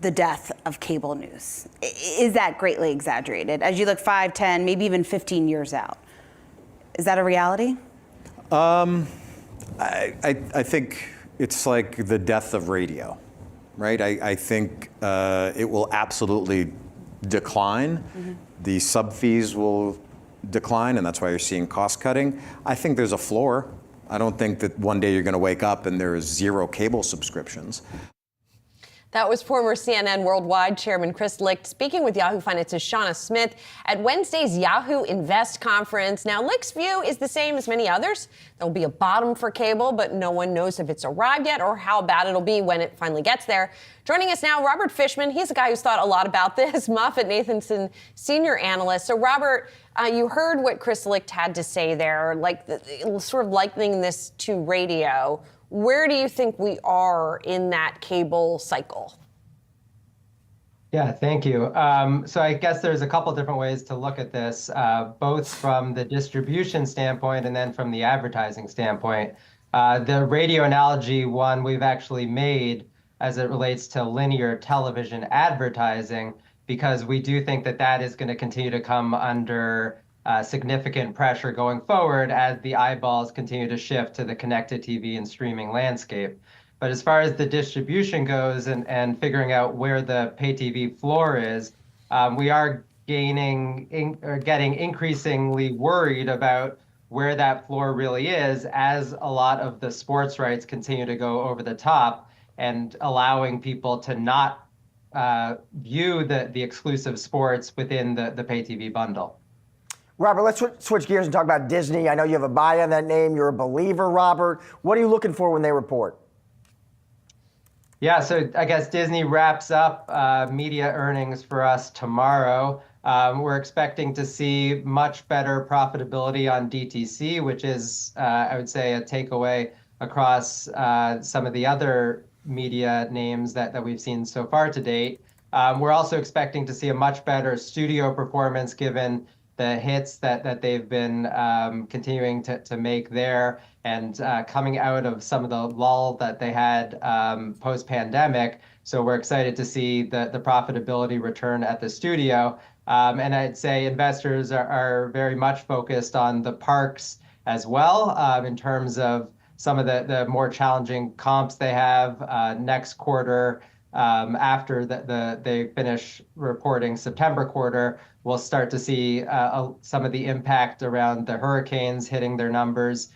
the death of cable news. Is that greatly exaggerated as you look 5, 10, maybe even 15 years out? Is that a reality? I think it's like the death of radio, right? I think it will absolutely decline. Mm-hmm. The sub fees will decline, and that's why you're seeing cost cutting. I think there's a floor. I don't think that one day you're going to wake up and there's zero cable subscriptions. That was former CNN Worldwide Chairman Chris Licht speaking with Yahoo Finance's Shauna Smith at Wednesday's Yahoo Invest Conference. Now, Licht's view is the same as many others. There will be a bottom for cable, but no one knows if it's arrived yet or how bad it'll be when it finally gets there. Joining us now, Robert Fishman. He's a guy who's thought a lot about this. MoffettNathanson senior analyst. So, Robert, you heard what Chris Licht had to say there, like sort of likening this to radio. Where do you think we are in that cable cycle? Yeah, thank you. So I guess there's a couple different ways to look at this, both from the distribution standpoint and then from the advertising standpoint. The radio analogy one we've actually made as it relates to linear television advertising, because we do think that that is going to continue to come under significant pressure going forward as the eyeballs continue to shift to the connected TV and streaming landscape. But as far as the distribution goes and figuring out where the pay TV floor is, we are getting increasingly worried about where that floor really is as a lot of the sports rights continue to go over the top and allowing people to not view the exclusive sports within the pay TV bundle. Robert, let's switch gears and talk about Disney. I know you have a buy on that name. You're a believer, Robert. What are you looking for when they report? Yeah, so I guess Disney wraps up media earnings for us tomorrow. We're expecting to see much better profitability on DTC, which is, I would say, a takeaway across some of the other media names that we've seen so far to date. We're also expecting to see a much better studio performance given the hits that they've been continuing to make there and coming out of some of the lull that they had post-pandemic. So we're excited to see the profitability return at the studio. And I'd say investors are very much focused on the parks as well in terms of some of the more challenging comps they have next quarter. After they finish reporting September quarter, we'll start to see some of the impact around the hurricanes hitting their numbers.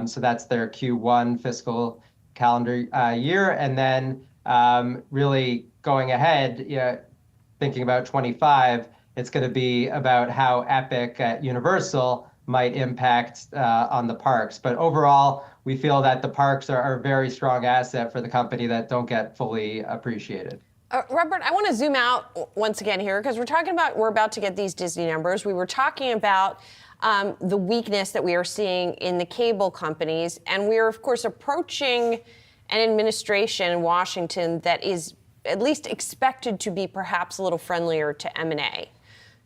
So that's their Q1 fiscal calendar year. And then really going ahead, thinking about 25, it's going to be about how Epic at Universal might impact on the parks. But overall, we feel that the parks are a very strong asset for the company that don't get fully appreciated. Robert, I want to zoom out once again here because we're about to get these Disney numbers. We were talking about the weakness that we are seeing in the cable companies, and we are, of course, approaching an administration in Washington that is at least expected to be perhaps a little friendlier to M&A.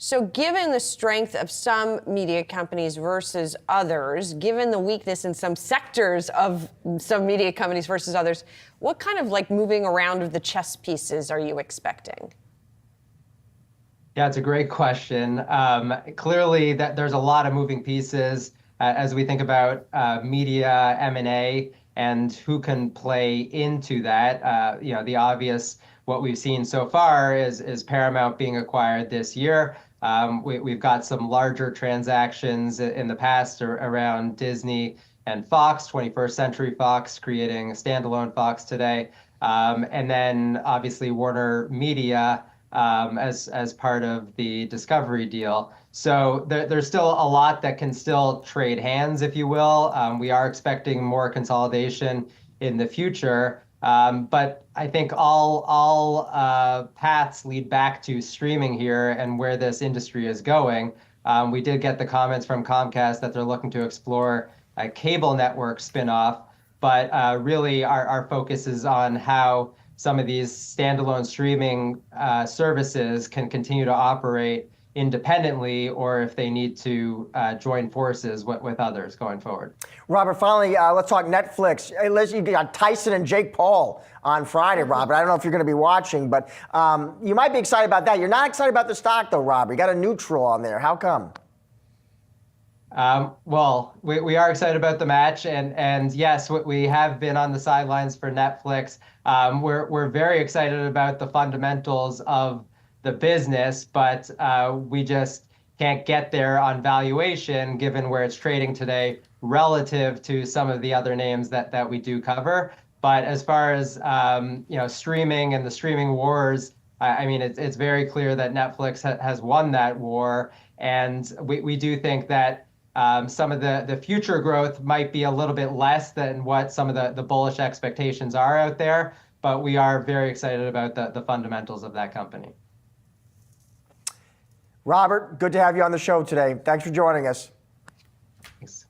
So given the strength of some media companies versus others, given the weakness in some sectors of some media companies versus others, what kind of moving around of the chess pieces are you expecting? Yeah, it's a great question. Clearly, there's a lot of moving pieces as we think about media M&A and who can play into that. The obvious, what we've seen so far is Paramount being acquired this year. We've got some larger transactions in the past around Disney and Fox, 21st Century Fox creating a standalone Fox today. And then obviously Warner Media as part of the Discovery deal. So there's still a lot that can still trade hands, if you will. We are expecting more consolidation in the future. But I think all paths lead back to streaming here and where this industry is going. We did get the comments from Comcast that they're looking to explore a cable network spinoff, but really our focus is on how some of these standalone streaming services can continue to operate independently or if they need to join forces with others going forward. Robert, finally, let's talk Netflix. Hey, listen, you got Tyson and Jake Paul on Friday, Robert. I don't know if you're going to be watching, but you might be excited about that. You're not excited about the stock, though, Robert. You got a neutral on there. How come? Well, we are excited about the match, and yes, we have been on the sidelines for Netflix. We're very excited about the fundamentals of the business, but we just can't get there on valuation given where it's trading today relative to some of the other names that we do cover. But as far as streaming and the streaming wars, I mean, it's very clear that Netflix has won that war, and we do think that some of the future growth might be a little bit less than what some of the bullish expectations are out there, but we are very excited about the fundamentals of that company. Robert, good to have you on the show today. Thanks for joining us. Thanks.